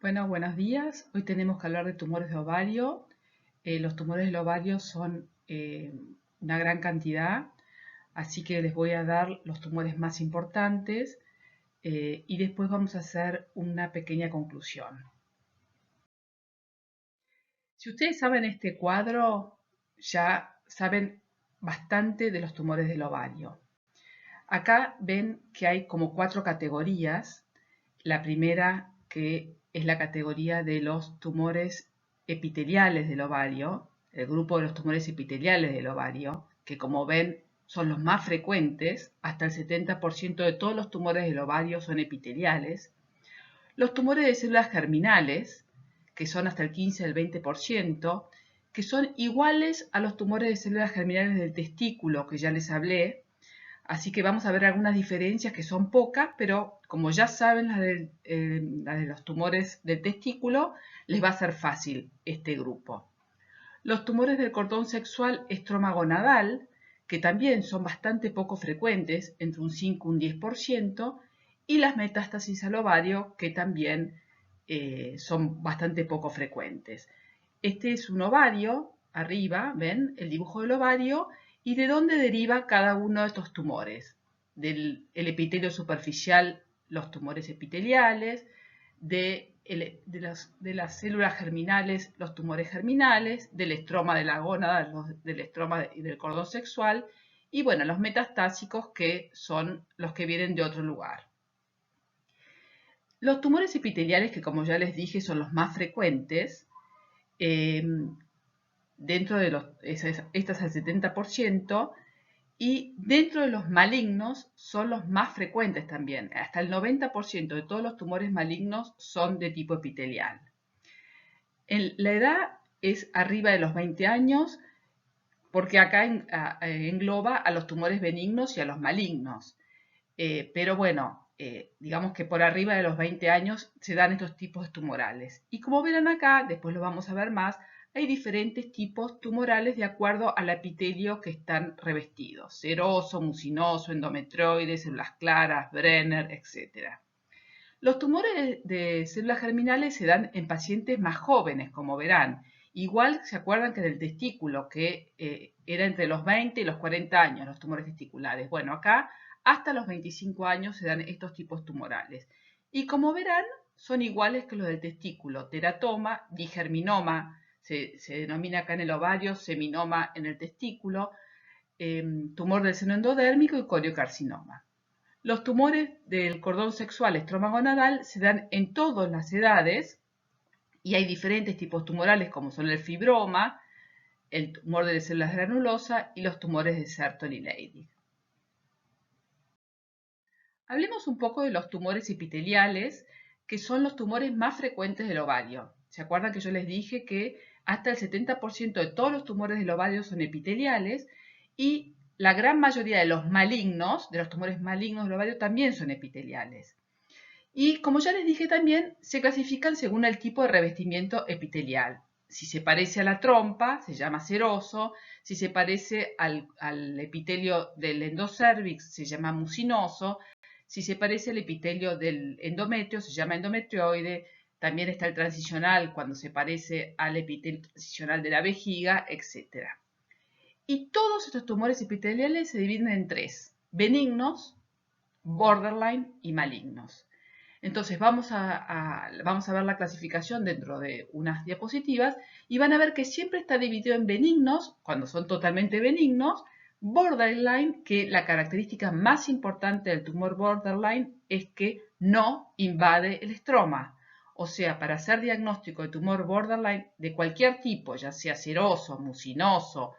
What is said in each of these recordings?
Bueno, buenos días. Hoy tenemos que hablar de tumores de ovario. Los tumores del ovario son una gran cantidad, así que les voy a dar los tumores más importantes y después vamos a hacer una pequeña conclusión. Si ustedes saben este cuadro, ya saben bastante de los tumores del ovario. Acá ven que hay como 4 categorías. La primera, que es la categoría de los tumores epiteliales del ovario, el grupo de los tumores epiteliales del ovario, que como ven son los más frecuentes, hasta el 70% de todos los tumores del ovario son epiteliales. Los tumores de células germinales, que son hasta el 15 al 20%, que son iguales a los tumores de células germinales del testículo, que ya les hablé. Así que vamos a ver algunas diferencias que son pocas, pero como ya saben las de los tumores del testículo, les va a ser fácil este grupo. Los tumores del cordón sexual estromagonadal, que también son bastante poco frecuentes, entre un 5 y un 10%, y las metástasis al ovario, que también son bastante poco frecuentes. Este es un ovario, arriba, ven el dibujo del ovario, y de dónde deriva cada uno de estos tumores. Del epitelio superficial, los tumores epiteliales, de las células germinales, los tumores germinales, del estroma de la gónada, del estroma y del cordón sexual, y bueno, los metastásicos, que son los que vienen de otro lugar. Los tumores epiteliales, que como ya les dije son los más frecuentes, dentro de estas al 70%, y dentro de los malignos son los más frecuentes también. Hasta el 90% de todos los tumores malignos son de tipo epitelial. La edad es arriba de los 20 años, porque acá engloba a los tumores benignos y a los malignos. Pero bueno, digamos que por arriba de los 20 años se dan estos tipos tumorales. Y como verán acá, después lo vamos a ver más, hay diferentes tipos tumorales de acuerdo al epitelio que están revestidos: seroso, mucinoso, endometrioide, células claras, Brenner, etc. Los tumores de células germinales se dan en pacientes más jóvenes, como verán. Igual se acuerdan que del testículo, que era entre los 20 y los 40 años, los tumores testiculares. Bueno, acá hasta los 25 años se dan estos tipos tumorales. Y como verán, son iguales que los del testículo: teratoma, digerminoma, se denomina acá en el ovario, seminoma en el testículo, tumor del seno endodérmico y coriocarcinoma. Los tumores del cordón sexual estromagonadal se dan en todas las edades y hay diferentes tipos tumorales, como son el fibroma, el tumor de células granulosas y los tumores de Sertoli-Leydig. Hablemos un poco de los tumores epiteliales, que son los tumores más frecuentes del ovario. ¿Se acuerdan que yo les dije que hasta el 70% de todos los tumores del ovario son epiteliales y la gran mayoría de los malignos, de los tumores malignos del ovario, también son epiteliales? Y como ya les dije también, se clasifican según el tipo de revestimiento epitelial. Si se parece a la trompa, se llama seroso. Si se parece al epitelio del endocervix, se llama mucinoso. Si se parece al epitelio del endometrio, se llama endometrioide. También está el transicional, cuando se parece al epitelio transicional de la vejiga, etc. Y todos estos tumores epiteliales se dividen en 3: benignos, borderline y malignos. Entonces vamos a ver la clasificación dentro de unas diapositivas y van a ver que siempre está dividido en benignos, cuando son totalmente benignos; borderline, que la característica más importante del tumor borderline es que no invade el estroma. O sea, para hacer diagnóstico de tumor borderline de cualquier tipo, ya sea seroso, mucinoso,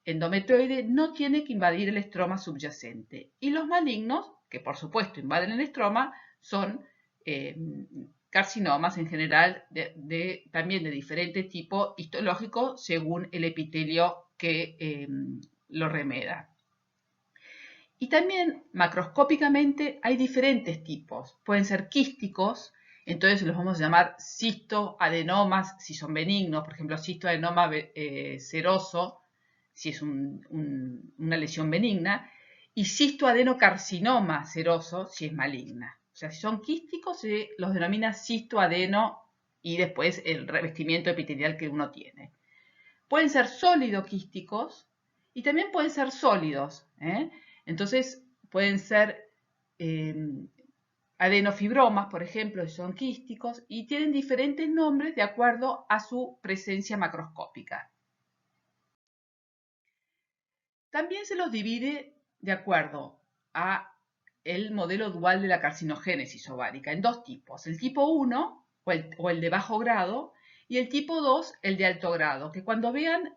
endometrioide, no tiene que invadir el estroma subyacente. Y los malignos, que por supuesto invaden el estroma, son carcinomas en general, también de diferente tipo histológico, según el epitelio que lo remeda. Y también macroscópicamente hay diferentes tipos. Pueden ser quísticos, entonces los vamos a llamar cistoadenomas si son benignos. Por ejemplo, cistoadenoma seroso, si es una lesión benigna, y cistoadenocarcinoma seroso si es maligna. O sea, si son quísticos se los denomina cistoadenocarcinoma y después el revestimiento epitelial que uno tiene. Pueden ser sólido-quísticos y también pueden ser sólidos. Entonces pueden ser adenofibromas, por ejemplo, que son quísticos y tienen diferentes nombres de acuerdo a su presencia macroscópica. También se los divide de acuerdo a el modelo dual de la carcinogénesis ovárica en dos tipos, el tipo 1 o el de bajo grado y el tipo 2, el de alto grado, que cuando vean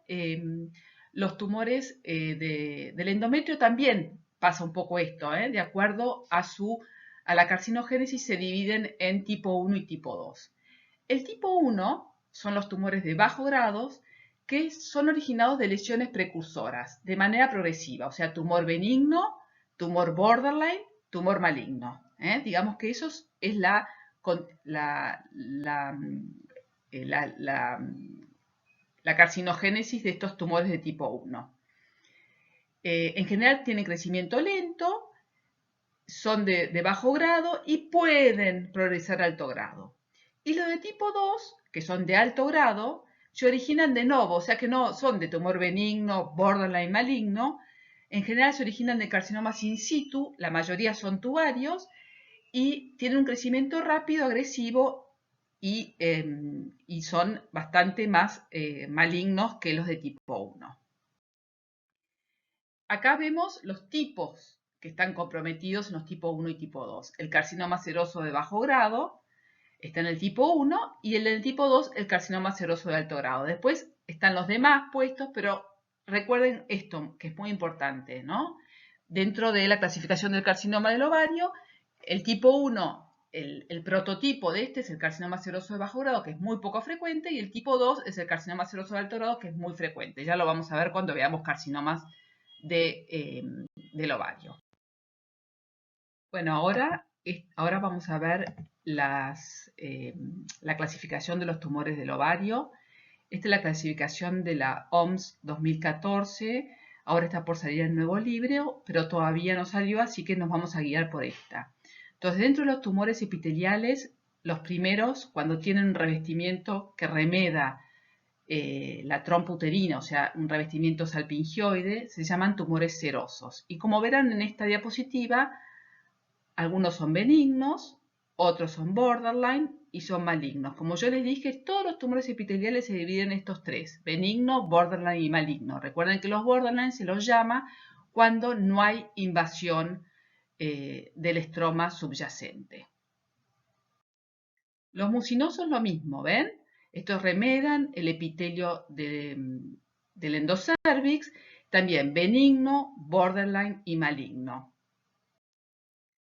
los tumores del endometrio también pasa un poco esto, de acuerdo a la carcinogénesis se dividen en tipo 1 y tipo 2. El tipo 1 son los tumores de bajo grado que son originados de lesiones precursoras de manera progresiva, o sea, tumor benigno, tumor borderline, tumor maligno. Digamos que eso es la carcinogénesis de estos tumores de tipo 1. En general tienen crecimiento lento, son de bajo grado y pueden progresar a alto grado. Y los de tipo 2, que son de alto grado, se originan de novo, o sea que no son de tumor benigno, borderline maligno. En general se originan de carcinomas in situ, la mayoría son tubarios, y tienen un crecimiento rápido, agresivo, y son bastante más malignos que los de tipo 1. Acá vemos los tipos que están comprometidos en los tipo 1 y tipo 2. El carcinoma seroso de bajo grado está en el tipo 1 y el del tipo 2, el carcinoma seroso de alto grado. Después están los demás puestos, pero recuerden esto, que es muy importante, ¿no? Dentro de la clasificación del carcinoma del ovario, el tipo 1, el prototipo de este es el carcinoma seroso de bajo grado, que es muy poco frecuente, y el tipo 2 es el carcinoma seroso de alto grado, que es muy frecuente. Ya lo vamos a ver cuando veamos carcinomas del ovario. Bueno, ahora vamos a ver la clasificación de los tumores del ovario. Esta es la clasificación de la OMS 2014. Ahora está por salir el nuevo libro, pero todavía no salió, así que nos vamos a guiar por esta. Entonces, dentro de los tumores epiteliales, los primeros, cuando tienen un revestimiento que remeda la trompa uterina, o sea, un revestimiento salpingioide, se llaman tumores serosos. Y como verán en esta diapositiva, algunos son benignos, otros son borderline y son malignos. Como yo les dije, todos los tumores epiteliales se dividen en estos tres, benigno, borderline y maligno. Recuerden que los borderline se los llama cuando no hay invasión del estroma subyacente. Los mucinosos lo mismo, ¿ven? Estos remedan el epitelio del endocervix, también benigno, borderline y maligno.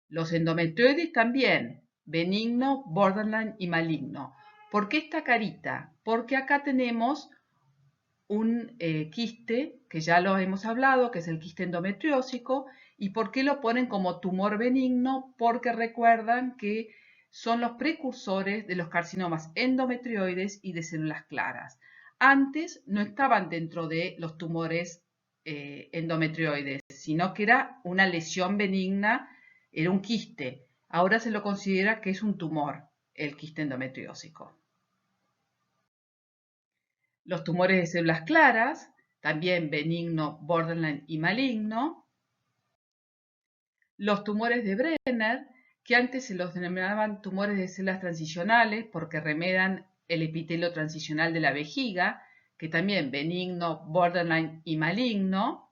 Los endometrioides también, benigno, borderline y maligno. ¿Por qué esta carita? Porque acá tenemos un quiste, que ya lo hemos hablado, que es el quiste endometriósico. ¿Y por qué lo ponen como tumor benigno? Porque recuerdan que son los precursores de los carcinomas endometrioides y de células claras. Antes no estaban dentro de los tumores endometrioides, sino que era una lesión benigna, era un quiste. Ahora se lo considera que es un tumor, el quiste endometriósico. Los tumores de células claras, también benigno, borderline y maligno. Los tumores de Brenner, que antes se los denominaban tumores de células transicionales porque remedan el epitelio transicional de la vejiga, que también benigno, borderline y maligno.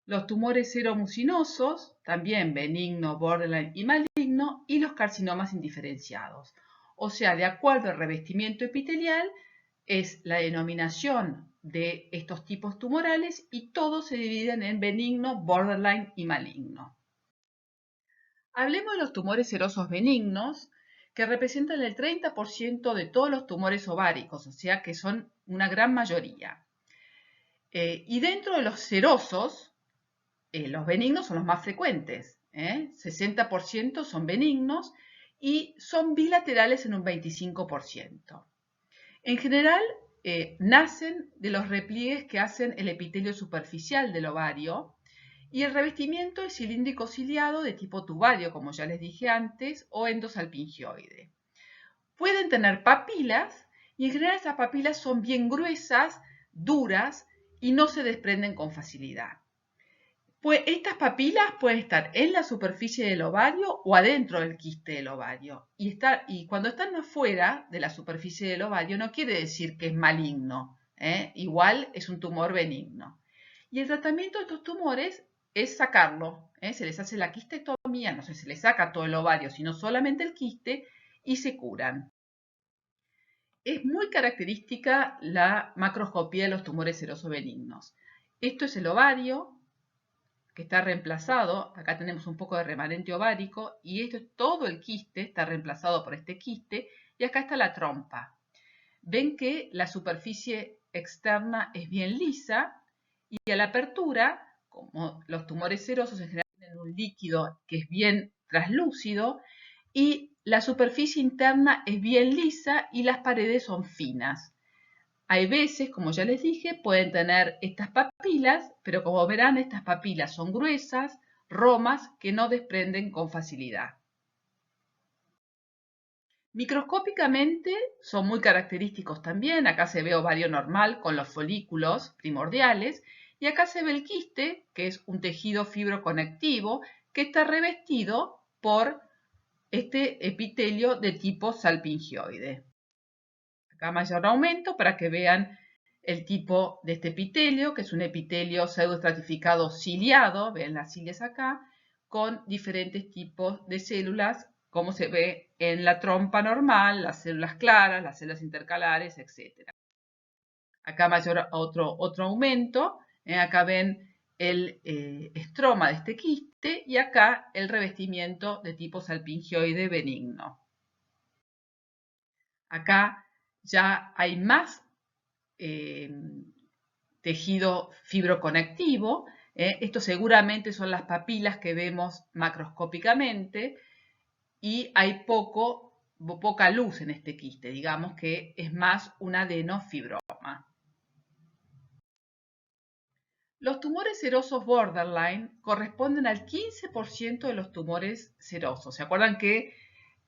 Los tumores seromucinosos, también benigno, borderline y maligno, y los carcinomas indiferenciados. O sea, de acuerdo al revestimiento epitelial, es la denominación de estos tipos tumorales y todos se dividen en benigno, borderline y maligno. Hablemos de los tumores serosos benignos, que representan el 30% de todos los tumores ováricos, o sea que son una gran mayoría. Y dentro de los serosos, los benignos son los más frecuentes, 60% son benignos y son bilaterales en un 25%. En general, nacen de los repliegues que hacen el epitelio superficial del ovario y el revestimiento es cilíndrico ciliado de tipo tubario, como ya les dije antes, o endosalpingioide. pueden tener papilas y en general esas papilas son bien gruesas, duras y no se desprenden con facilidad. Pues estas papilas pueden estar en la superficie del ovario o adentro del quiste del ovario. Y cuando están afuera de la superficie del ovario no quiere decir que es maligno, igual es un tumor benigno. Y el tratamiento de estos tumores es sacarlo, se les hace la quistectomía, no se les saca todo el ovario, sino solamente el quiste y se curan. Es muy característica la macroscopía de los tumores serosos benignos. Esto es el ovario, que está reemplazado, acá tenemos un poco de remanente ovárico, y esto es todo el quiste, está reemplazado por este quiste, y acá está la trompa. Ven que la superficie externa es bien lisa, y a la apertura, como los tumores serosos en general tienen un líquido que es bien traslúcido, y la superficie interna es bien lisa y las paredes son finas. Hay veces, como ya les dije, pueden tener estas papilas, pero como verán, estas papilas son gruesas, romas, que no desprenden con facilidad. Microscópicamente son muy característicos también. Acá se ve ovario normal con los folículos primordiales y acá se ve el quiste, que es un tejido fibroconectivo que está revestido por este epitelio de tipo salpingioide. Acá mayor aumento para que vean el tipo de este epitelio, que es un epitelio pseudoestratificado ciliado, ven las cilias acá, con diferentes tipos de células, como se ve en la trompa normal, las células claras, las células intercalares, etc. Acá mayor otro aumento, acá ven el estroma de este quiste y acá el revestimiento de tipo salpingioide benigno. Acá ya hay más tejido fibroconectivo. Esto seguramente son las papilas que vemos macroscópicamente y hay poca luz en este quiste, digamos que es más un adenofibroma. Los tumores serosos borderline corresponden al 15% de los tumores serosos. ¿Se acuerdan que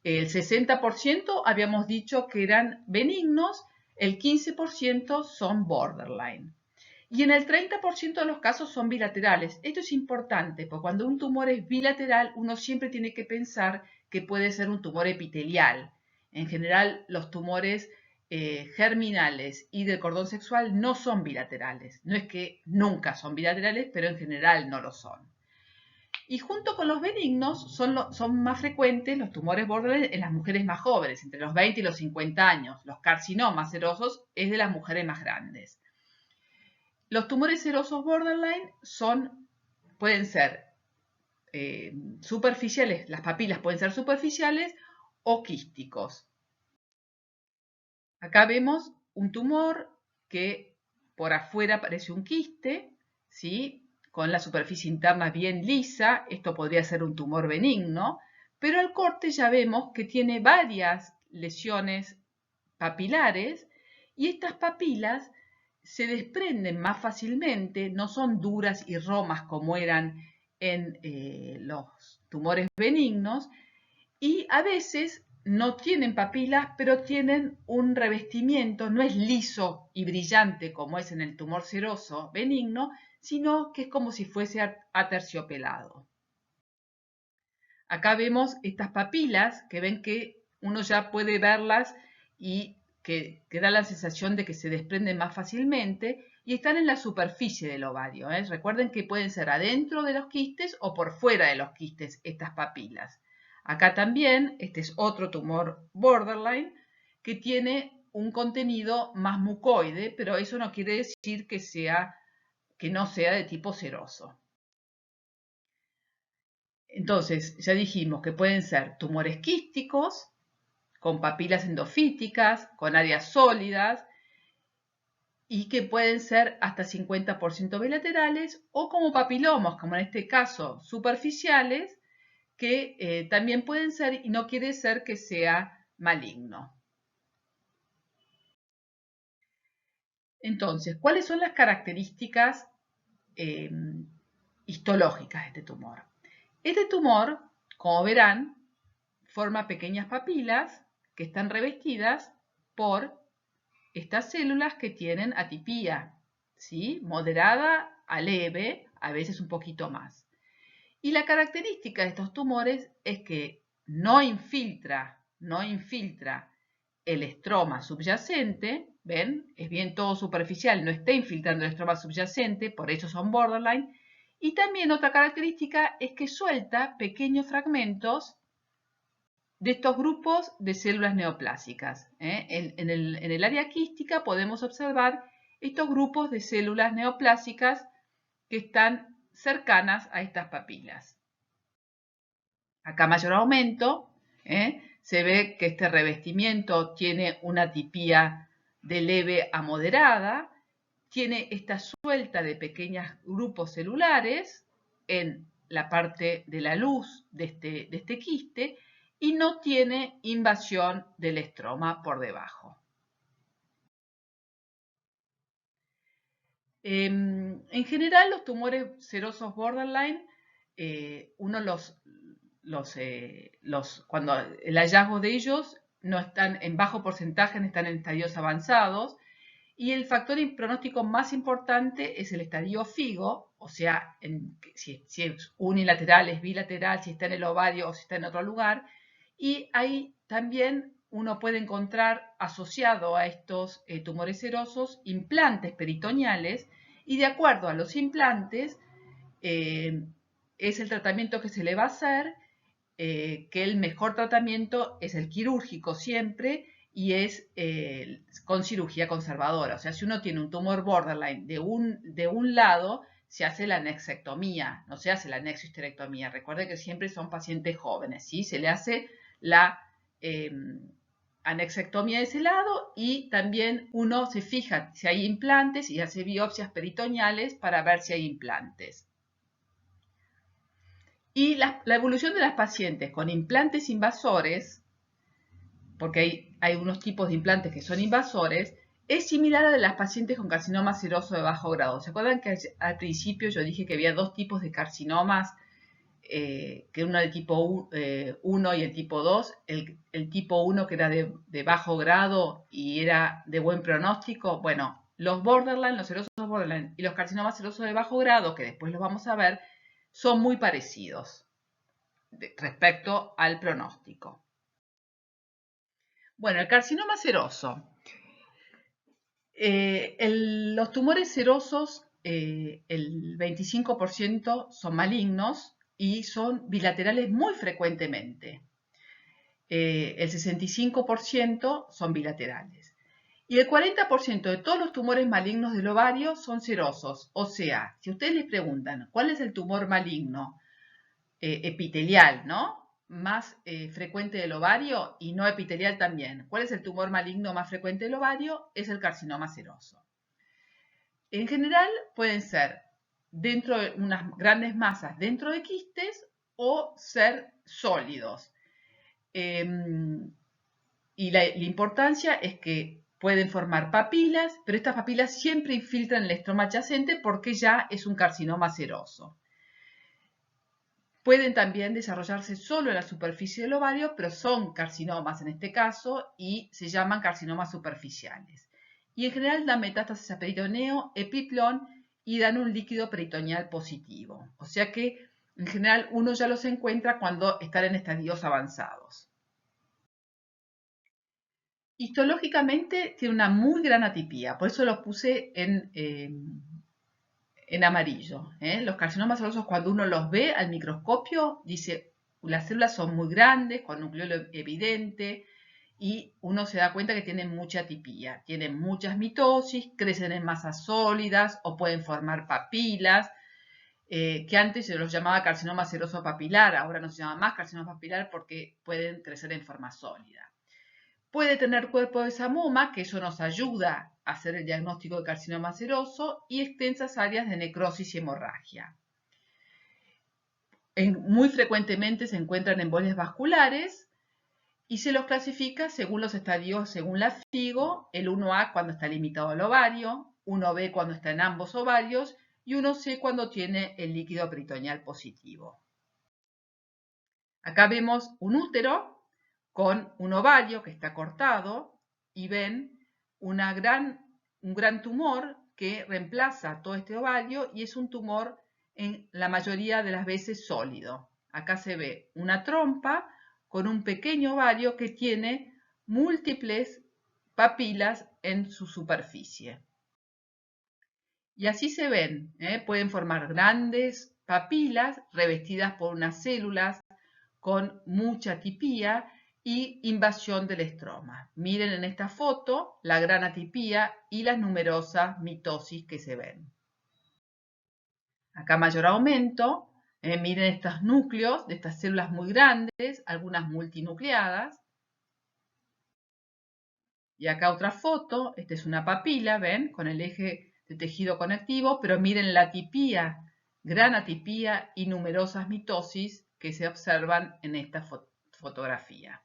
el 60% habíamos dicho que eran benignos? El 15% son borderline. Y en el 30% de los casos son bilaterales. Esto es importante, porque cuando un tumor es bilateral, uno siempre tiene que pensar que puede ser un tumor epitelial. En general, los tumores germinales y del cordón sexual no son bilaterales. No es que nunca son bilaterales, pero en general no lo son. Y junto con los benignos son más frecuentes los tumores borderline en las mujeres más jóvenes, entre los 20 y los 50 años. Los carcinomas serosos es de las mujeres más grandes. Los tumores serosos borderline pueden ser superficiales, las papilas pueden ser superficiales o quísticos. Acá vemos un tumor que por afuera parece un quiste, ¿sí? Con la superficie interna bien lisa. Esto podría ser un tumor benigno, pero al corte ya vemos que tiene varias lesiones papilares y estas papilas se desprenden más fácilmente, no son duras y romas como eran en los tumores benignos, y a veces no tienen papilas, pero tienen un revestimiento, no es liso y brillante como es en el tumor seroso benigno, sino que es como si fuese aterciopelado. Acá vemos estas papilas que ven que uno ya puede verlas y que da la sensación de que se desprenden más fácilmente y están en la superficie del ovario. Recuerden que pueden ser adentro de los quistes o por fuera de los quistes estas papilas. Acá también, este es otro tumor borderline que tiene un contenido más mucoide, pero eso no quiere decir que no sea de tipo seroso. Entonces, ya dijimos que pueden ser tumores quísticos, con papilas endofíticas, con áreas sólidas, y que pueden ser hasta 50% bilaterales, o como papilomas, como en este caso, superficiales, que también pueden ser y no quiere ser que sea maligno. Entonces, ¿cuáles son las características histológicas de este tumor? Este tumor, como verán, forma pequeñas papilas que están revestidas por estas células que tienen atipía, ¿sí? Moderada a leve, a veces un poquito más. Y la característica de estos tumores es que no infiltra el estroma subyacente, ¿ven? Es bien todo superficial, no está infiltrando el estroma subyacente, por eso son borderline. Y también otra característica es que suelta pequeños fragmentos de estos grupos de células neoplásicas. En el área quística podemos observar estos grupos de células neoplásicas que están cercanas a estas papilas. Acá mayor aumento, se ve que este revestimiento tiene una atipía de leve a moderada, tiene esta suelta de pequeños grupos celulares en la parte de la luz de este quiste y no tiene invasión del estroma por debajo. En general, los tumores serosos borderline, cuando el hallazgo de ellos no están en bajo porcentaje, están en estadios avanzados, y el factor pronóstico más importante es el estadio FIGO, o sea, si es unilateral, es bilateral, si está en el ovario o si está en otro lugar, y ahí también uno puede encontrar asociado a estos tumores serosos implantes peritoneales, y de acuerdo a los implantes es el tratamiento que se le va a hacer, que el mejor tratamiento es el quirúrgico siempre, y es con cirugía conservadora. O sea, si uno tiene un tumor borderline de un lado, se hace la anexectomía, no se hace la anexohisterectomía. Recuerde que siempre son pacientes jóvenes, ¿sí? Se le hace la anexectomía de ese lado, y también uno se fija si hay implantes y hace biopsias peritoneales para ver si hay implantes. Y la evolución de las pacientes con implantes invasores, porque hay unos tipos de implantes que son invasores, es similar a la de las pacientes con carcinoma seroso de bajo grado. ¿Se acuerdan que al principio yo dije que había dos tipos de carcinomas, que uno del tipo 1 y el tipo 2? El tipo 1 que era de bajo grado y era de buen pronóstico. Bueno, los borderline, los serosos borderline y los carcinomas serosos de bajo grado, que después los vamos a ver, son muy parecidos respecto al pronóstico. Bueno, el carcinoma seroso. Los tumores serosos, el 25% son malignos y son bilaterales muy frecuentemente. El 65% son bilaterales. Y el 40% de todos los tumores malignos del ovario son serosos. O sea, si ustedes les preguntan cuál es el tumor maligno epitelial, ¿no?, más frecuente del ovario, y no epitelial también, ¿cuál es el tumor maligno más frecuente del ovario? Es el carcinoma seroso. En general pueden ser dentro de unas grandes masas dentro de quistes o ser sólidos. Y la importancia es que pueden formar papilas, pero estas papilas siempre infiltran el estroma adyacente porque ya es un carcinoma seroso. Pueden también desarrollarse solo en la superficie del ovario, pero son carcinomas en este caso y se llaman carcinomas superficiales. Y en general dan metástasis a peritoneo, epiplón, y dan un líquido peritoneal positivo. O sea que en general uno ya los encuentra cuando están en estadios avanzados. Histológicamente tiene una muy gran atipía, por eso los puse en amarillo. Los carcinomas serosos, cuando uno los ve al microscopio, dice, las células son muy grandes, con nucleolo evidente, y uno se da cuenta que tienen mucha atipía. Tienen muchas mitosis, crecen en masas sólidas o pueden formar papilas, que antes se los llamaba carcinoma seroso papilar, ahora no se llama más carcinoma papilar porque pueden crecer en forma sólida. Puede tener cuerpo de samoma, que eso nos ayuda a hacer el diagnóstico de carcinoma seroso, y extensas áreas de necrosis y hemorragia. Muy frecuentemente se encuentran embolias vasculares y se los clasifica según los estadios, según la FIGO, el 1A cuando está limitado al ovario, 1B cuando está en ambos ovarios y 1C cuando tiene el líquido peritoneal positivo. Acá vemos un útero con un ovario que está cortado y ven un gran tumor que reemplaza todo este ovario y es un tumor en la mayoría de las veces sólido. Acá se ve una trompa con un pequeño ovario que tiene múltiples papilas en su superficie. Y así se ven, pueden formar grandes papilas revestidas por unas células con mucha atipía y invasión del estroma. Miren en esta foto la gran atipía y las numerosas mitosis que se ven. Acá mayor aumento, miren estos núcleos de estas células muy grandes, algunas multinucleadas. Y acá otra foto, esta es una papila, ¿ven? Con el eje de tejido conectivo, pero miren la atipía, gran atipía y numerosas mitosis que se observan en esta fotografía.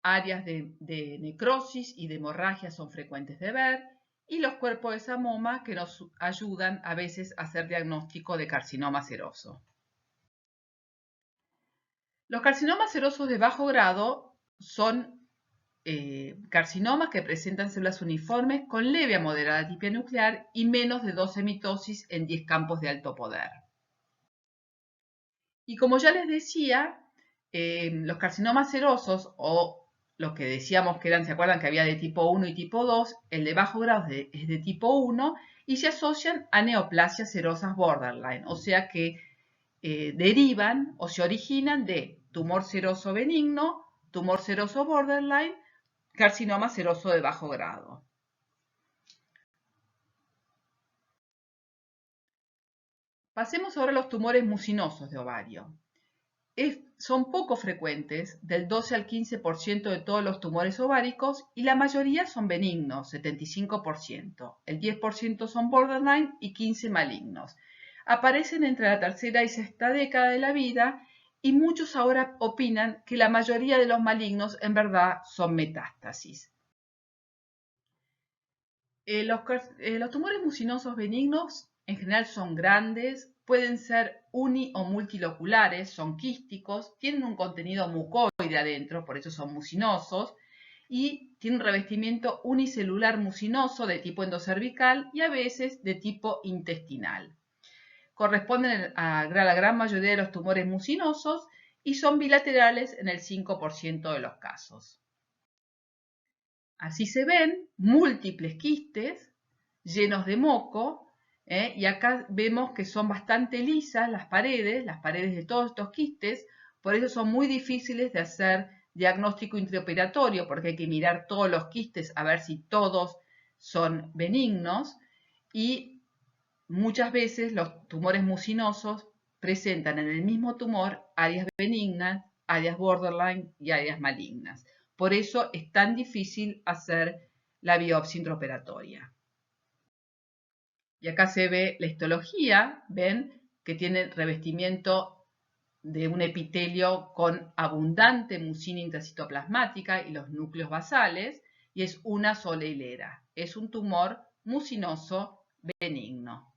Áreas de necrosis y de hemorragia son frecuentes de ver y los cuerpos de samoma que nos ayudan a veces a hacer diagnóstico de carcinoma seroso. Los carcinomas serosos de bajo grado son carcinomas que presentan células uniformes con leve a moderada atipia nuclear y menos de 12 mitosis en 10 campos de alto poder. Y como ya les decía, los carcinomas serosos o los que decíamos que eran, ¿se acuerdan que había de tipo 1 y tipo 2? El de bajo grado es de tipo 1 y se asocian a neoplasias serosas borderline, o sea que derivan o se originan de tumor seroso benigno, tumor seroso borderline, carcinoma seroso de bajo grado. Pasemos ahora a los tumores mucinosos de ovario. Son poco frecuentes, del 12 al 15% de todos los tumores ováricos y la mayoría son benignos, 75%. El 10% son borderline y 15% malignos. Aparecen entre la tercera y sexta década de la vida y muchos ahora opinan que la mayoría de los malignos en verdad son metástasis. Los tumores mucinosos benignos en general son grandes, pueden ser uni o multiloculares, son quísticos, tienen un contenido mucoide adentro, por eso son mucinosos, y tienen un revestimiento unicelular mucinoso de tipo endocervical y a veces de tipo intestinal. Corresponden a la gran mayoría de los tumores mucinosos y son bilaterales en el 5% de los casos. Así se ven múltiples quistes llenos de moco, y acá vemos que son bastante lisas las paredes de todos estos quistes, por eso son muy difíciles de hacer diagnóstico intraoperatorio, porque hay que mirar todos los quistes a ver si todos son benignos, y muchas veces los tumores mucinosos presentan en el mismo tumor áreas benignas, áreas borderline y áreas malignas. Por eso es tan difícil hacer la biopsia intraoperatoria. Y acá se ve la histología, ven que tiene revestimiento de un epitelio con abundante mucina intracitoplasmática y los núcleos basales, y es una sola hilera. Es un tumor mucinoso benigno.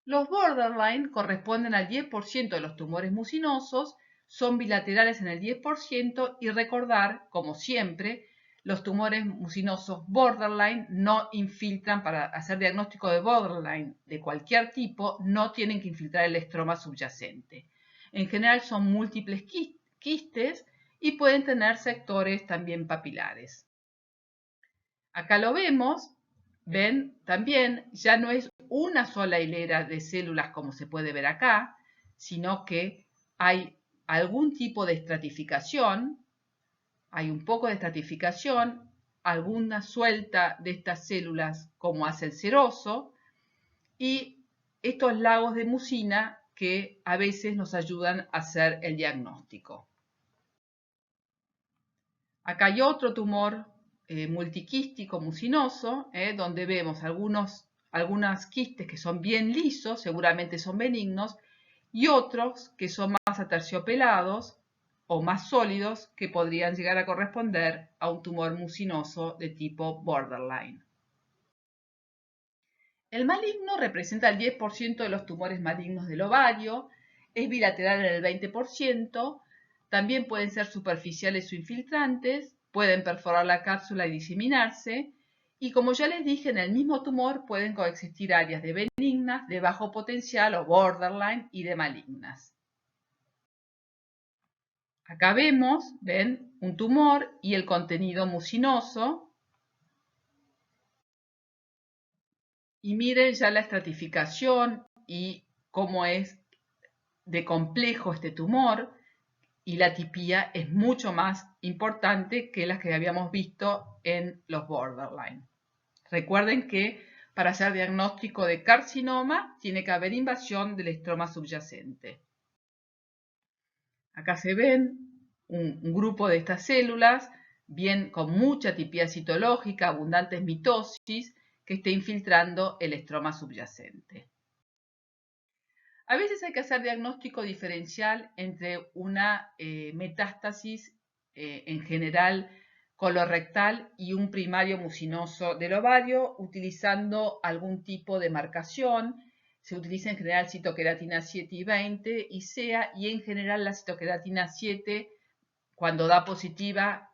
Los borderline corresponden al 10% de los tumores mucinosos, son bilaterales en el 10% y recordar, como siempre, los tumores mucinosos borderline no infiltran, para hacer diagnóstico de borderline de cualquier tipo, no tienen que infiltrar el estroma subyacente. En general son múltiples quistes y pueden tener sectores también papilares. Acá lo vemos, ven, también ya no es una sola hilera de células como se puede ver acá, sino que hay algún tipo de estratificación, hay un poco de estratificación, alguna suelta de estas células como hace el seroso y estos lagos de mucina que a veces nos ayudan a hacer el diagnóstico. Acá hay otro tumor multiquístico mucinoso, donde vemos algunas quistes que son bien lisos, seguramente son benignos, y otros que son más aterciopelados o más sólidos que podrían llegar a corresponder a un tumor mucinoso de tipo borderline. El maligno representa el 10% de los tumores malignos del ovario Es bilateral en el 20%, también pueden ser superficiales o infiltrantes, pueden perforar la cápsula y diseminarse, y como ya les dije, en el mismo tumor pueden coexistir áreas de benignas, de bajo potencial o borderline y de malignas. Acá vemos, ven, un tumor y el contenido mucinoso. Y miren ya la estratificación y cómo es de complejo este tumor, y la tipía es mucho más importante que las que habíamos visto en los borderline. Recuerden que para hacer diagnóstico de carcinoma tiene que haber invasión del estroma subyacente. Acá se ven un grupo de estas células, bien con mucha tipía citológica, abundantes mitosis, que esté infiltrando el estroma subyacente. A veces hay que hacer diagnóstico diferencial entre una metástasis en general colorectal y un primario mucinoso del ovario utilizando algún tipo de marcación. Se utiliza en general citoqueratina 7 y 20 y SEA, y en general la citoqueratina 7, cuando da positiva,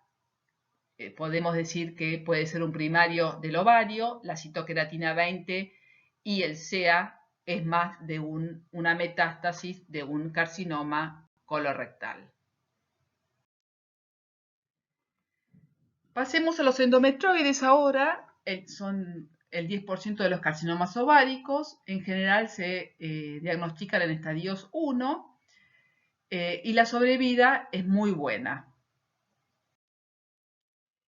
podemos decir que puede ser un primario del ovario, la citoqueratina 20 y el SEA es más de una metástasis de un carcinoma colorectal. Pasemos a los endometrioides ahora. Son el 10% de los carcinomas ováricos. En general se diagnostican en estadios 1 y la sobrevida es muy buena.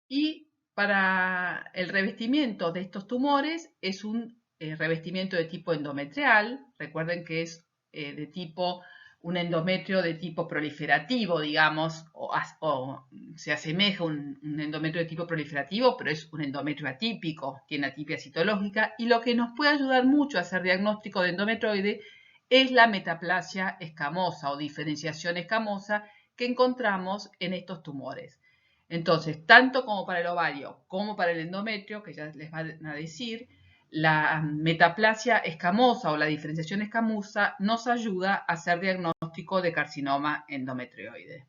Y para el revestimiento de estos tumores es un revestimiento de tipo endometrial. Recuerden que es de tipo, un endometrio de tipo proliferativo, digamos, o se asemeja a un endometrio de tipo proliferativo, pero es un endometrio atípico, tiene atipia citológica, y lo que nos puede ayudar mucho a hacer diagnóstico de endometrioide es la metaplasia escamosa o diferenciación escamosa que encontramos en estos tumores. Entonces, tanto como para el ovario como para el endometrio, que ya les van a decir, la metaplasia escamosa o la diferenciación escamosa nos ayuda a hacer diagnóstico de carcinoma endometrioide.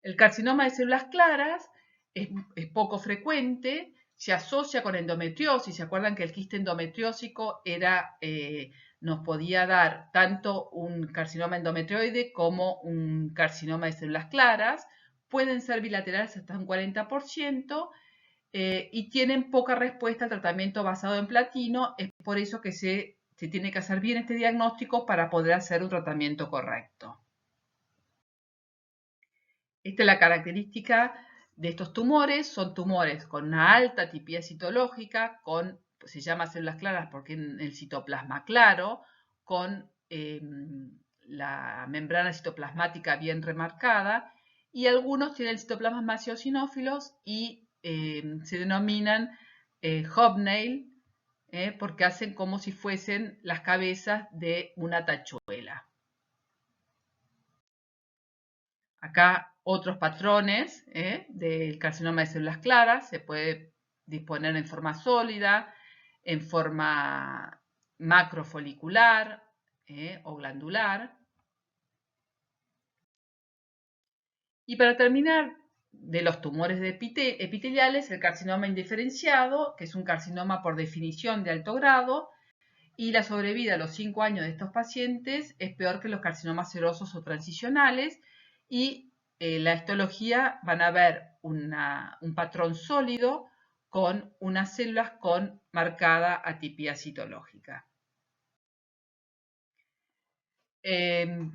El carcinoma de células claras es poco frecuente, se asocia con endometriosis. ¿Se acuerdan que el quiste endometriósico nos podía dar tanto un carcinoma endometrioide como un carcinoma de células claras? Pueden ser bilaterales hasta un 40%, y tienen poca respuesta al tratamiento basado en platino. Es por eso que se tiene que hacer bien este diagnóstico para poder hacer un tratamiento correcto. Esta es la característica de estos tumores. Son tumores con una alta tipía citológica, se llama células claras porque en el citoplasma claro, con la membrana citoplasmática bien remarcada, y algunos tienen citoplasmas más eosinófilos y se denominan hobnail, porque hacen como si fuesen las cabezas de una tachuela. Acá otros patrones del carcinoma de células claras. Se puede disponer en forma sólida, en forma macrofolicular o glandular. Y para terminar, de los tumores epiteliales, el carcinoma indiferenciado, que es un carcinoma por definición de alto grado, y la sobrevida a los 5 años de estos pacientes es peor que los carcinomas serosos o transicionales, y la histología van a ver un patrón sólido con unas células con marcada atipia citológica.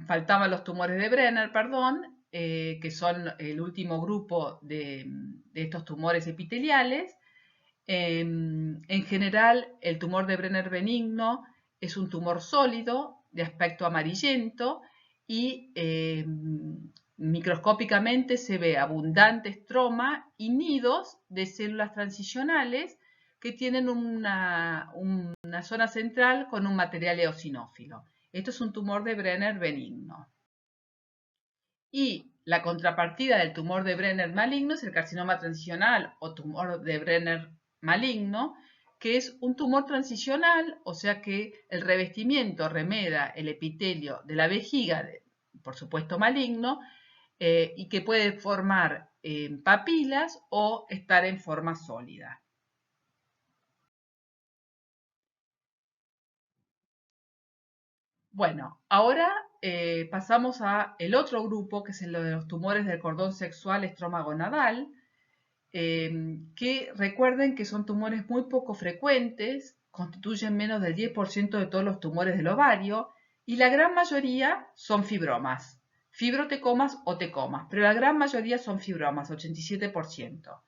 Faltaban los tumores de Brenner, perdón, que son el último grupo de estos tumores epiteliales. En general, el tumor de Brenner benigno es un tumor sólido de aspecto amarillento y microscópicamente se ve abundante estroma y nidos de células transicionales que tienen una zona central con un material eosinófilo. Esto es un tumor de Brenner benigno. Y la contrapartida del tumor de Brenner maligno es el carcinoma transicional o tumor de Brenner maligno, que es un tumor transicional, o sea que el revestimiento remeda el epitelio de la vejiga, por supuesto maligno, y que puede formar papilas o estar en forma sólida. Bueno, ahora pasamos a el otro grupo, que es el de los tumores del cordón sexual estromagonadal, que recuerden que son tumores muy poco frecuentes, constituyen menos del 10% de todos los tumores del ovario y la gran mayoría son fibromas, fibrotecomas o tecomas, pero la gran mayoría son fibromas, 87%.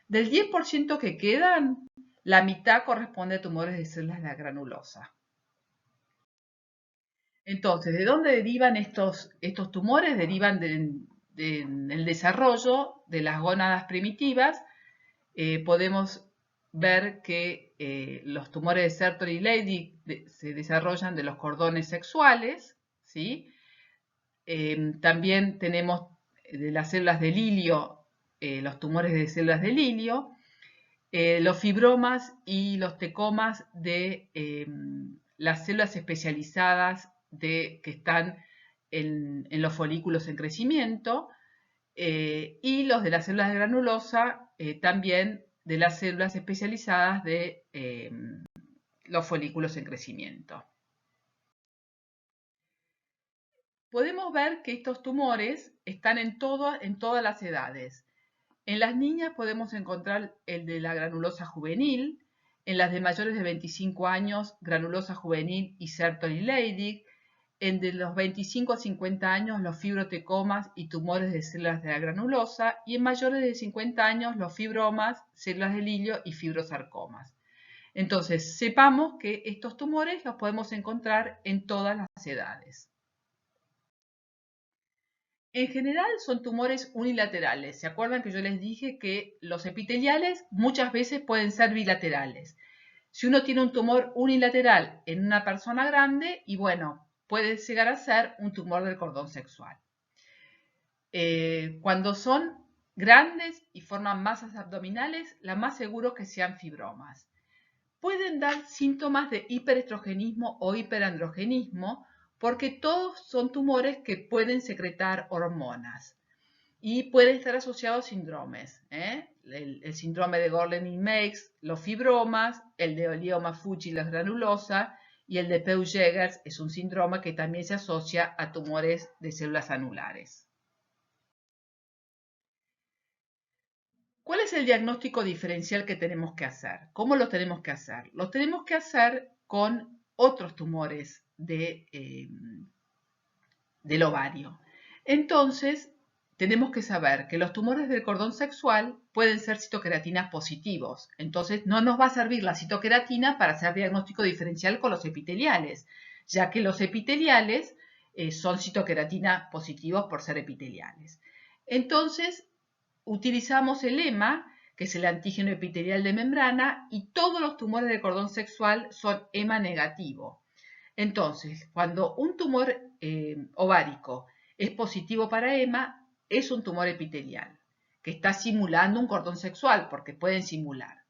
Del 10% que quedan, la mitad corresponde a tumores de células de la granulosa. Entonces, ¿de dónde derivan estos tumores? Derivan del desarrollo de las gónadas primitivas. Podemos ver que los tumores de Sertoli y Leydig se desarrollan de los cordones sexuales, ¿sí? También tenemos de las células de Lilio, los tumores de células de Lilio, los fibromas y los tecomas de las células especializadas que están en los folículos en crecimiento, y los de las células de granulosa, también de las células especializadas de los folículos en crecimiento. Podemos ver que estos tumores están en todas las edades. En las niñas podemos encontrar el de la granulosa juvenil, en las de mayores de 25 años, granulosa juvenil y Sertoli y Leydig, en de los 25 a 50 años los fibrotecomas y tumores de células de la granulosa, y en mayores de 50 años los fibromas, células de Lilio y fibrosarcomas. Entonces, sepamos que estos tumores los podemos encontrar en todas las edades. En general son tumores unilaterales. ¿Se acuerdan que yo les dije que los epiteliales muchas veces pueden ser bilaterales? Si uno tiene un tumor unilateral en una persona grande, y bueno, puede llegar a ser un tumor del cordón sexual. Cuando son grandes y forman masas abdominales, la más seguro que sean fibromas. Pueden dar síntomas de hiperestrogenismo o hiperandrogenismo, porque todos son tumores que pueden secretar hormonas y pueden estar asociados a síndromes. El síndrome de Gorlin-Meigs, los fibromas, el de Olioma-Fuji, la granulosa, y el de Peutz-Jeghers es un síndrome que también se asocia a tumores de células anulares. ¿Cuál es el diagnóstico diferencial que tenemos que hacer? ¿Cómo lo tenemos que hacer? Lo tenemos que hacer con otros tumores del ovario. Entonces, tenemos que saber que los tumores del cordón sexual pueden ser citoqueratina positivos. Entonces, no nos va a servir la citoqueratina para hacer diagnóstico diferencial con los epiteliales, ya que los epiteliales son citoqueratina positivos por ser epiteliales. Entonces, utilizamos el EMA, que es el antígeno epitelial de membrana, y todos los tumores del cordón sexual son EMA negativo. Entonces, cuando un tumor ovárico es positivo para EMA, es un tumor epitelial, que está simulando un cordón sexual, porque pueden simular.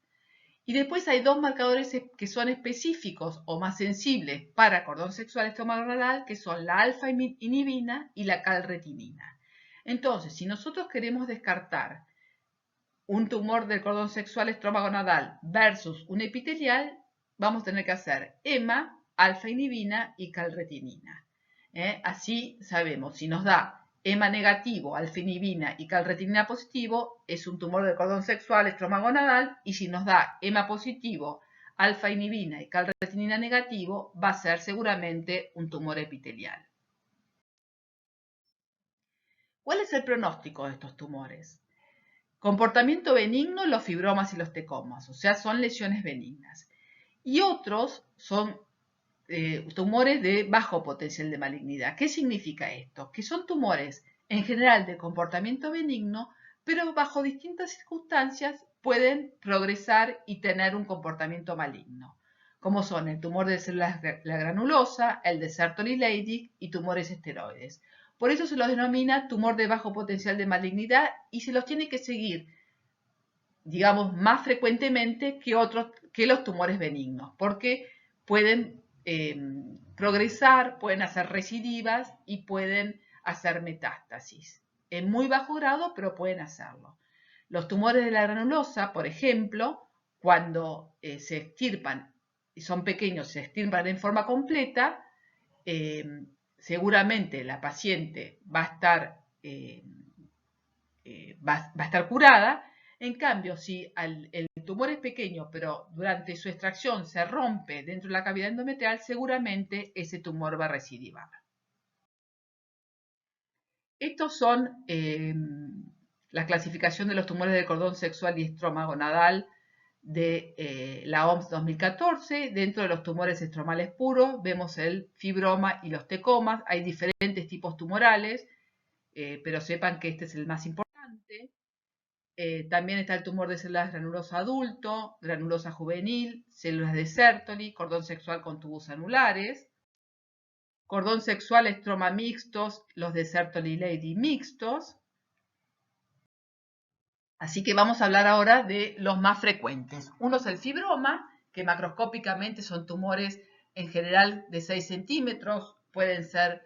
Y después hay dos marcadores que son específicos o más sensibles para cordón sexual estromagonadal, que son la alfa-inhibina y la calretinina. Entonces, si nosotros queremos descartar un tumor del cordón sexual estromagonadal versus un epitelial, vamos a tener que hacer EMA, alfa-inhibina y calretinina. Así sabemos, si nos da EMA negativo, alfa-inhibina y calretinina positivo, es un tumor del cordón sexual estromagonadal, y si nos da EMA positivo, alfa-inhibina y calretinina negativo, va a ser seguramente un tumor epitelial. ¿Cuál es el pronóstico de estos tumores? Comportamiento benigno, los fibromas y los tecomas, o sea, son lesiones benignas. Y otros son tumores de bajo potencial de malignidad. ¿Qué significa esto? Que son tumores en general de comportamiento benigno, pero bajo distintas circunstancias pueden progresar y tener un comportamiento maligno, como son el tumor de células la granulosa, el de Sertoli y Leydig y tumores esteroides. Por eso se los denomina tumor de bajo potencial de malignidad y se los tiene que seguir, digamos, más frecuentemente que que los tumores benignos, porque pueden progresar, pueden hacer recidivas y pueden hacer metástasis. En muy bajo grado, pero pueden hacerlo. Los tumores de la granulosa, por ejemplo, cuando se extirpan y son pequeños, se extirpan en forma completa, seguramente la paciente va a estar curada. En cambio, si el tumor es pequeño, pero durante su extracción se rompe dentro de la cavidad endometrial, seguramente ese tumor va a recidivar. Estos son la clasificación de los tumores del cordón sexual y estroma gonadal de la OMS 2014. Dentro de los tumores estromales puros vemos el fibroma y los tecomas. Hay diferentes tipos tumorales, pero sepan que este es el más importante. También está el tumor de células granulosa adulto, granulosa juvenil, células de Sertoli, cordón sexual con tubos anulares, cordón sexual estroma mixtos, los de Sertoli Lady mixtos. Así que vamos a hablar ahora de los más frecuentes. Uno es el fibroma, que macroscópicamente son tumores en general de 6 centímetros, pueden ser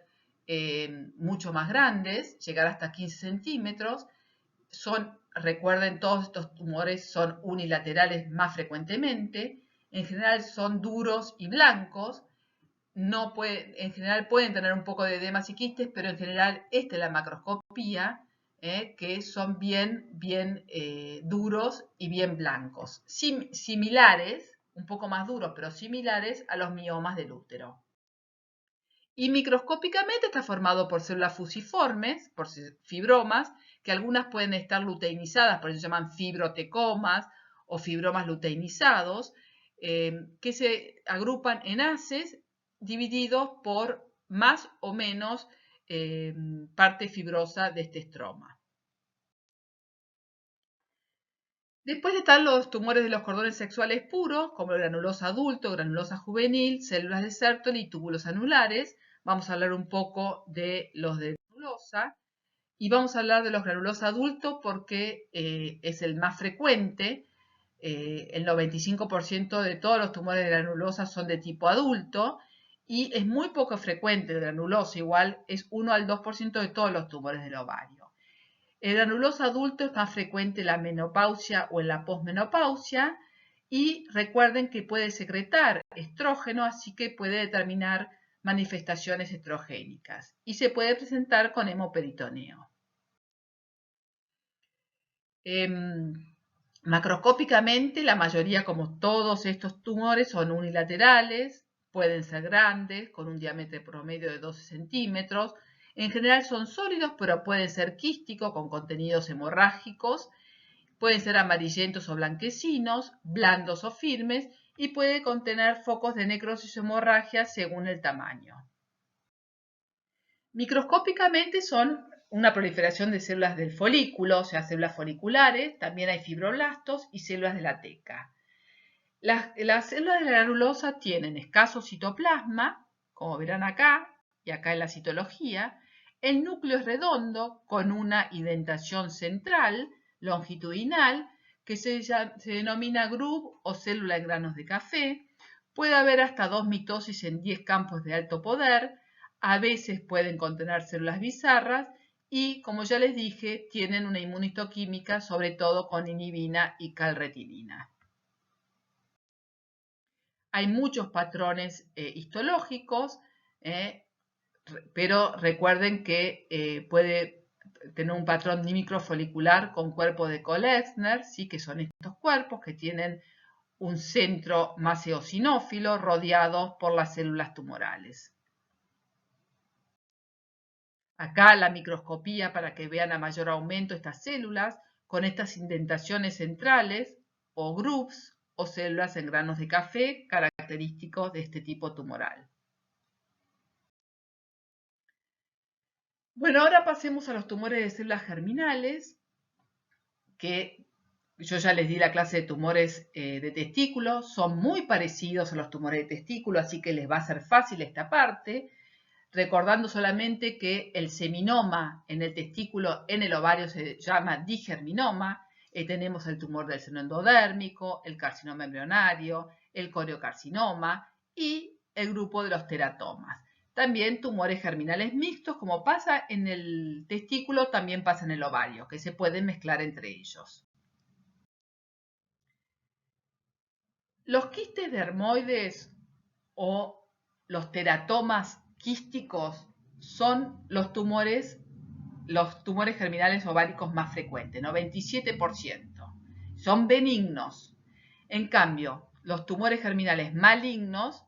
mucho más grandes, llegar hasta 15 centímetros. Recuerden, todos estos tumores son unilaterales más frecuentemente. En general son duros y blancos. En general pueden tener un poco de edemas y quistes, pero en general esta es la macroscopía, que son bien duros y bien blancos. Similares, un poco más duros, pero similares a los miomas del útero. Y microscópicamente está formado por células fusiformes, por fibromas, que algunas pueden estar luteinizadas, por eso se llaman fibrotecomas o fibromas luteinizados, que se agrupan en haces divididos por más o menos parte fibrosa de este estroma. Después están los tumores de los cordones sexuales puros, como el granulosa adulto, granulosa juvenil, células de Sertoli y túbulos anulares. Vamos a hablar un poco de los de granulosa y vamos a hablar de los granulosa adultos porque es el más frecuente. El 95% de todos los tumores de granulosa son de tipo adulto y es muy poco frecuente el granulosa, igual es 1 al 2% de todos los tumores del ovario. El granulosa adulto es más frecuente en la menopausia o en la posmenopausia y recuerden que puede secretar estrógeno, así que puede determinar manifestaciones estrogénicas y se puede presentar con hemoperitoneo. Macroscópicamente, la mayoría, como todos estos tumores, son unilaterales, pueden ser grandes, con un diámetro promedio de 12 centímetros. En general son sólidos, pero pueden ser quísticos, con contenidos hemorrágicos. Pueden ser amarillentos o blanquecinos, blandos o firmes, y puede contener focos de necrosis o hemorragia según el tamaño. Microscópicamente son una proliferación de células del folículo, o sea, células foliculares, también hay fibroblastos y células de la teca. Las células de la granulosa tienen escaso citoplasma, como verán acá y acá en la citología. El núcleo es redondo con una indentación central longitudinal que se denomina groove o célula en granos de café. Puede haber hasta 2 mitosis en 10 campos de alto poder. A veces pueden contener células bizarras y, como ya les dije, tienen una inmunistoquímica, sobre todo con inhibina y calretinina. Hay muchos patrones histológicos, pero recuerden que puede tener un patrón microfolicular con cuerpo de Kollexner, ¿sí? Que son estos cuerpos que tienen un centro más eosinófilo rodeado por las células tumorales. Acá la microscopía para que vean a mayor aumento estas células con estas indentaciones centrales o grooves o células en granos de café característicos de este tipo tumoral. Bueno, ahora pasemos a los tumores de células germinales, que yo ya les di la clase de tumores de testículo, son muy parecidos a los tumores de testículo, así que les va a ser fácil esta parte, recordando solamente que el seminoma en el testículo, en el ovario, se llama digerminoma, Tenemos el tumor del seno endodérmico, el carcinoma embrionario, el coriocarcinoma y el grupo de los teratomas. También tumores germinales mixtos, como pasa en el testículo, también pasa en el ovario, que se pueden mezclar entre ellos. Los quistes dermoides o los teratomas quísticos son los tumores germinales ováricos más frecuentes, 97%. Son benignos. En cambio, los tumores germinales malignos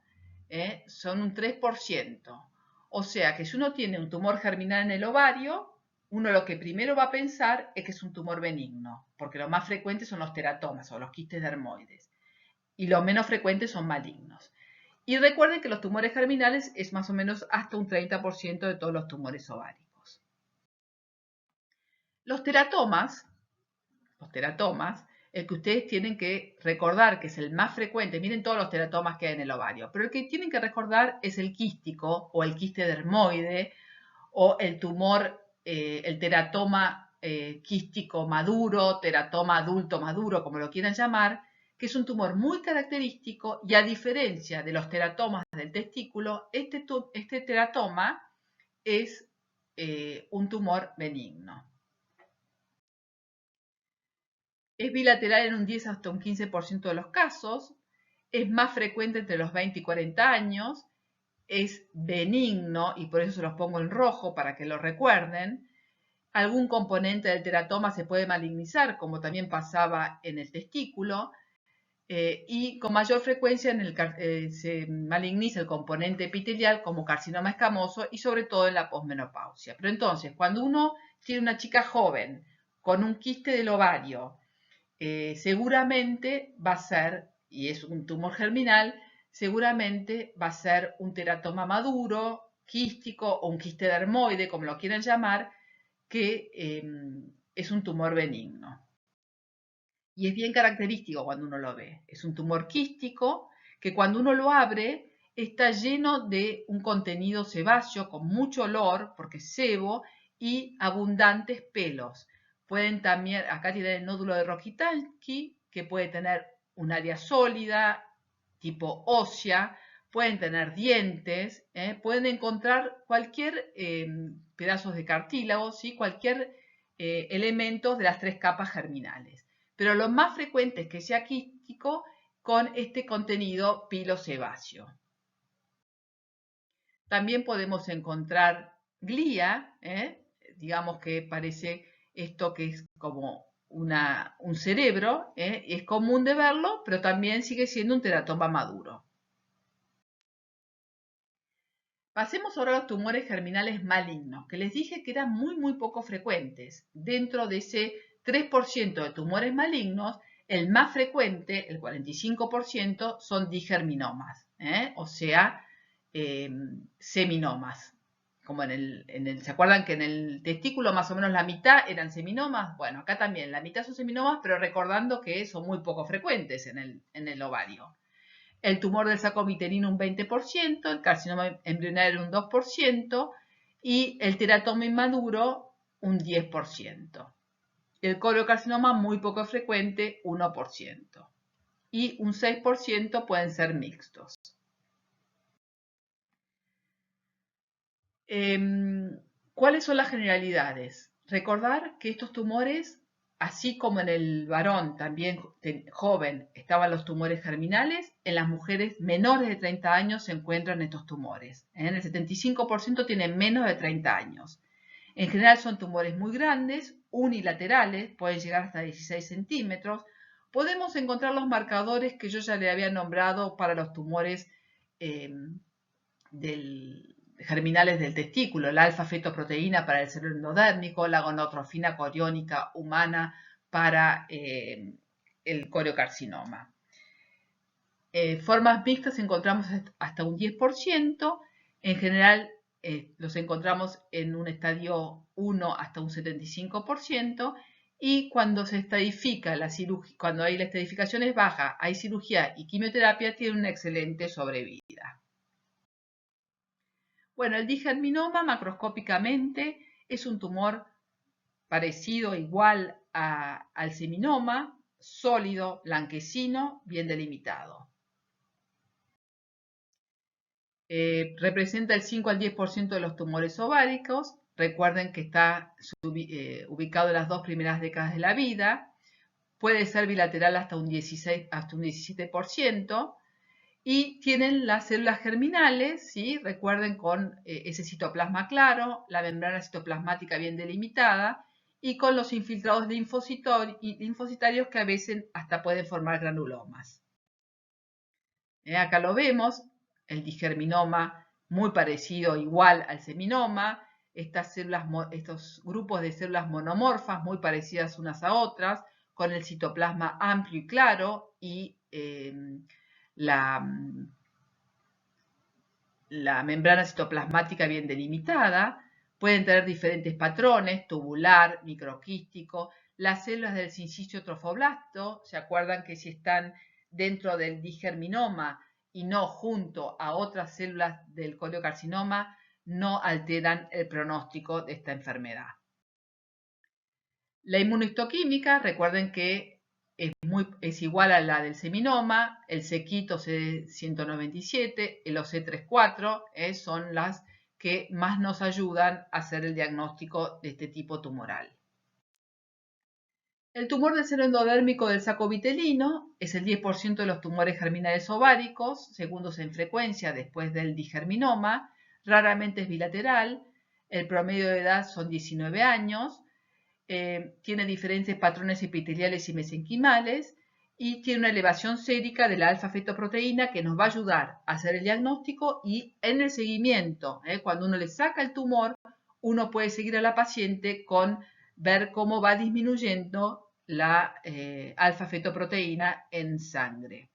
son un 3%. O sea que si uno tiene un tumor germinal en el ovario, uno lo que primero va a pensar es que es un tumor benigno, porque lo más frecuente son los teratomas o los quistes dermoides, y los menos frecuentes son malignos. Y recuerden que los tumores germinales es más o menos hasta un 30% de todos los tumores ováricos. Los teratomas, el que ustedes tienen que recordar que es el más frecuente, miren todos los teratomas que hay en el ovario, pero el que tienen que recordar es el quístico o el quiste dermoide o el tumor, el teratoma quístico maduro, teratoma adulto maduro, como lo quieran llamar, que es un tumor muy característico y a diferencia de los teratomas del testículo, este teratoma es un tumor benigno. Es bilateral en un 10 hasta un 15% de los casos, es más frecuente entre los 20 y 40 años, es benigno y por eso se los pongo en rojo para que lo recuerden. Algún componente del teratoma se puede malignizar, como también pasaba en el testículo, y con mayor frecuencia se maligniza el componente epitelial como carcinoma escamoso y sobre todo en la posmenopausia. Pero entonces, cuando uno tiene una chica joven con un quiste del ovario, seguramente va a ser, y es un tumor germinal, seguramente va a ser un teratoma maduro, quístico o un quiste dermoide, como lo quieran llamar, que es un tumor benigno. Y es bien característico cuando uno lo ve. Es un tumor quístico que cuando uno lo abre está lleno de un contenido sebáceo con mucho olor, porque es sebo, y abundantes pelos. Pueden también, acá tienen el nódulo de Rokitansky, que puede tener un área sólida, tipo ósea, pueden tener dientes, pueden encontrar cualquier pedazos de cartílago, ¿sí? Cualquier elementos de las 3 capas germinales. Pero lo más frecuente es que sea quístico con este contenido pilosebáceo. También podemos encontrar glía, digamos que parece esto que es como un cerebro, es común de verlo, pero también sigue siendo un teratoma maduro. Pasemos ahora a los tumores germinales malignos, que les dije que eran muy poco frecuentes. Dentro de ese 3% de tumores malignos, el más frecuente, el 45%, son digerminomas, o sea, seminomas. Como ¿se acuerdan que en el testículo más o menos la mitad eran seminomas? Bueno, acá también la mitad son seminomas, pero recordando que son muy poco frecuentes en el ovario. El tumor del saco uterino un 20%, el carcinoma embrionario un 2% y el teratoma inmaduro un 10%. El coriocarcinoma muy poco frecuente, 1%. Y un 6% pueden ser mixtos. ¿Cuáles son las generalidades? Recordar que estos tumores, así como en el varón también joven estaban los tumores germinales, en las mujeres menores de 30 años se encuentran estos tumores. El 75% tienen menos de 30 años. En general son tumores muy grandes, unilaterales, pueden llegar hasta 16 centímetros. Podemos encontrar los marcadores que yo ya le había nombrado para los tumores germinales del testículo, la alfa-fetoproteína para el cerebro endodérmico, la gonotrofina coriónica humana para el coriocarcinoma. Formas mixtas encontramos hasta un 10%, en general los encontramos en un estadio 1 hasta un 75%, y cuando se estadifica la cirugía, cuando la estadificación es baja, hay cirugía y quimioterapia, tiene una excelente sobrevida. Bueno, el digerminoma macroscópicamente es un tumor parecido, igual al seminoma, sólido, blanquecino, bien delimitado. Representa el 5 al 10% de los tumores ováricos. Recuerden que está ubicado en las 2 primeras décadas de la vida. Puede ser bilateral hasta un 17%. Y tienen las células germinales, ¿sí? Recuerden, con ese citoplasma claro, la membrana citoplasmática bien delimitada y con los infiltrados linfocitarios que a veces hasta pueden formar granulomas. Acá lo vemos, el digerminoma muy parecido, igual al seminoma, estos grupos de células monomorfas muy parecidas unas a otras, con el citoplasma amplio y claro y la membrana citoplasmática bien delimitada. Pueden tener diferentes patrones, tubular, microquístico. Las células del sincicio trofoblasto, ¿se acuerdan que si están dentro del digerminoma y no junto a otras células del coriocarcinoma, no alteran el pronóstico de esta enfermedad? La inmunohistoquímica, recuerden que es igual a la del seminoma, el sequito C197, el OC34, son las que más nos ayudan a hacer el diagnóstico de este tipo tumoral. El tumor del seno endodérmico del saco vitelino es el 10% de los tumores germinales ováricos, segundos en frecuencia después del digerminoma, raramente es bilateral, el promedio de edad son 19 años, tiene diferentes patrones epiteliales y mesenquimales y tiene una elevación sérica de la alfa-fetoproteína que nos va a ayudar a hacer el diagnóstico y en el seguimiento. Cuando uno le saca el tumor, uno puede seguir a la paciente con ver cómo va disminuyendo la alfa-fetoproteína en sangre.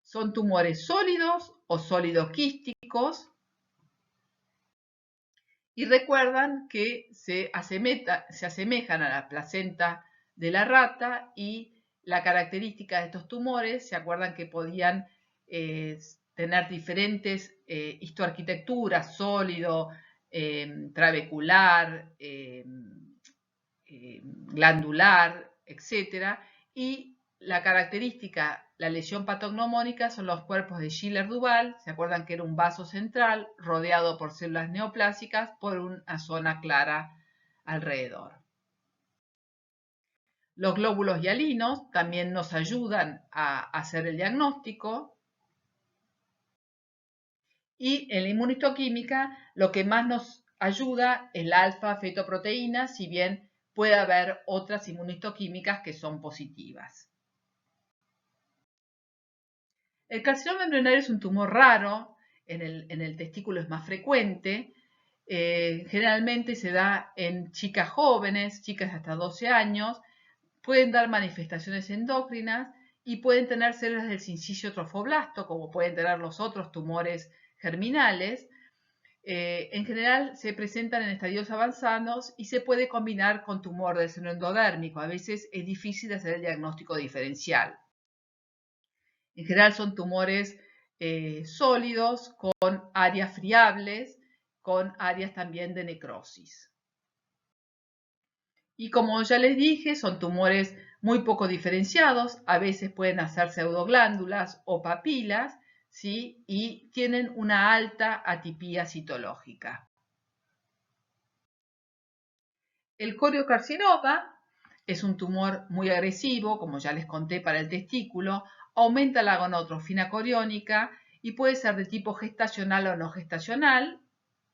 Son tumores sólidos o sólidos quísticos. Y recuerdan que se asemejan a la placenta de la rata y la característica de estos tumores, se acuerdan que podían tener diferentes histoarquitecturas, sólido, trabecular, glandular, etc. Y la característica, la lesión patognomónica, son los cuerpos de Schiller-Duval. Se acuerdan que era un vaso central rodeado por células neoplásicas por una zona clara alrededor. Los glóbulos hialinos también nos ayudan a hacer el diagnóstico. Y en la inmunohistoquímica lo que más nos ayuda es la alfa-fetoproteína, si bien puede haber otras inmunohistoquímicas que son positivas. El carcinoma membranario es un tumor raro, en el testículo es más frecuente, generalmente se da en chicas jóvenes, chicas hasta 12 años, pueden dar manifestaciones endócrinas y pueden tener células del sincicio trofoblasto, como pueden tener los otros tumores germinales. En general se presentan en estadios avanzados y se puede combinar con tumor del seno endodérmico. A veces es difícil hacer el diagnóstico diferencial. En general son tumores sólidos con áreas friables, con áreas también de necrosis. Y como ya les dije, son tumores muy poco diferenciados, a veces pueden hacer pseudoglándulas o papilas, ¿sí? Y tienen una alta atipía citológica. El coriocarcinoma es un tumor muy agresivo, como ya les conté, para el testículo, aumenta la gonotrofina coriónica y puede ser de tipo gestacional o no gestacional.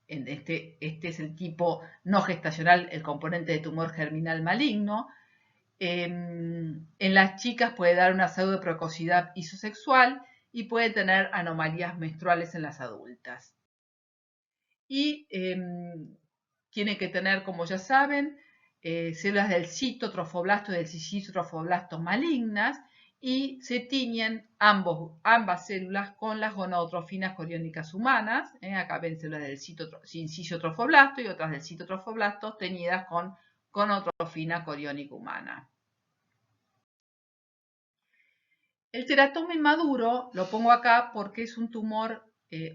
Este es el tipo no gestacional, el componente de tumor germinal maligno. En las chicas puede dar una pseudoprecocidad isosexual y puede tener anomalías menstruales en las adultas. Y tiene que tener, como ya saben, células del citotrofoblasto y del citotrofoblasto malignas y se tiñen ambas células con las gonotrofinas coriónicas humanas. Acá ven células del citotrofoblasto y otras del citotrofoblasto teñidas con gonotrofina coriónica humana. El teratoma inmaduro lo pongo acá porque es un tumor,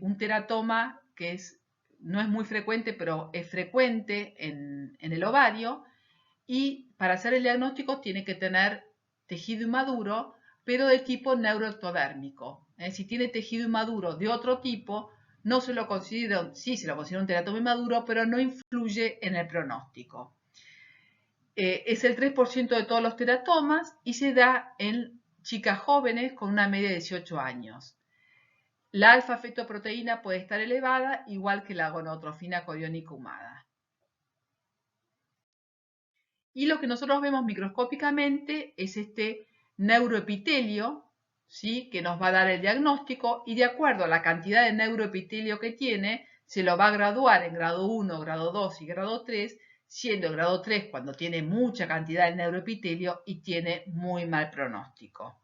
un teratoma que es no es muy frecuente, pero es frecuente en el ovario, y para hacer el diagnóstico tiene que tener tejido inmaduro, pero de tipo neuroectodérmico. Si tiene tejido inmaduro de otro tipo, no se lo considera, sí se lo considera un teratoma inmaduro, pero no influye en el pronóstico. Es el 3% de todos los teratomas y se da en chicas jóvenes con una media de 18 años. La alfa-fetoproteína puede estar elevada, igual que la gonotrofina coriónica humada. Y lo que nosotros vemos microscópicamente es este neuroepitelio, ¿sí?, que nos va a dar el diagnóstico, y de acuerdo a la cantidad de neuroepitelio que tiene, se lo va a graduar en grado 1, grado 2 y grado 3, siendo el grado 3 cuando tiene mucha cantidad de neuroepitelio y tiene muy mal pronóstico.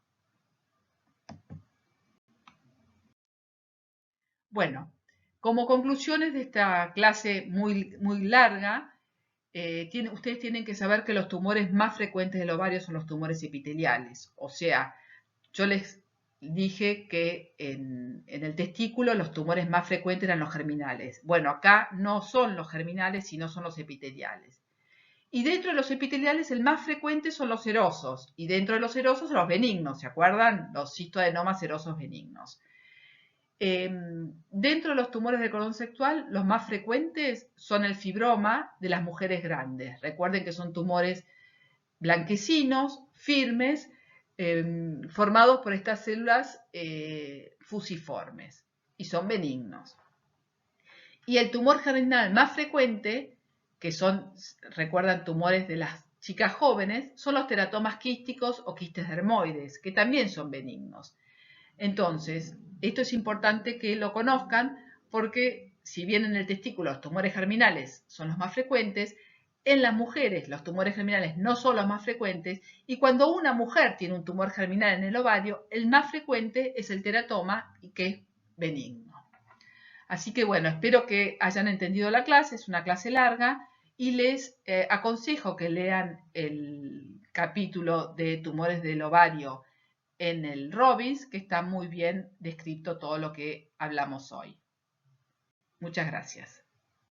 Bueno, como conclusiones de esta clase muy larga, ustedes tienen que saber que los tumores más frecuentes del ovario son los tumores epiteliales. O sea, yo les dije que en el testículo los tumores más frecuentes eran los germinales. Bueno, acá no son los germinales, sino son los epiteliales. Y dentro de los epiteliales el más frecuente son los serosos. Y dentro de los serosos los benignos, ¿se acuerdan? Los cistoadenomas serosos benignos. Dentro de los tumores del cordón sexual, los más frecuentes son el fibroma de las mujeres grandes. Recuerden que son tumores blanquecinos, firmes, formados por estas células fusiformes y son benignos. Y el tumor germinal más frecuente, que son, recuerdan, tumores de las chicas jóvenes, son los teratomas quísticos o quistes dermoides, que también son benignos. Entonces, esto es importante que lo conozcan porque si bien en el testículo los tumores germinales son los más frecuentes, en las mujeres los tumores germinales no son los más frecuentes, y cuando una mujer tiene un tumor germinal en el ovario, el más frecuente es el teratoma, y que es benigno. Así que bueno, espero que hayan entendido la clase, es una clase larga, y les aconsejo que lean el capítulo de tumores del ovario en el Robbins, que está muy bien descrito todo lo que hablamos hoy. Muchas gracias.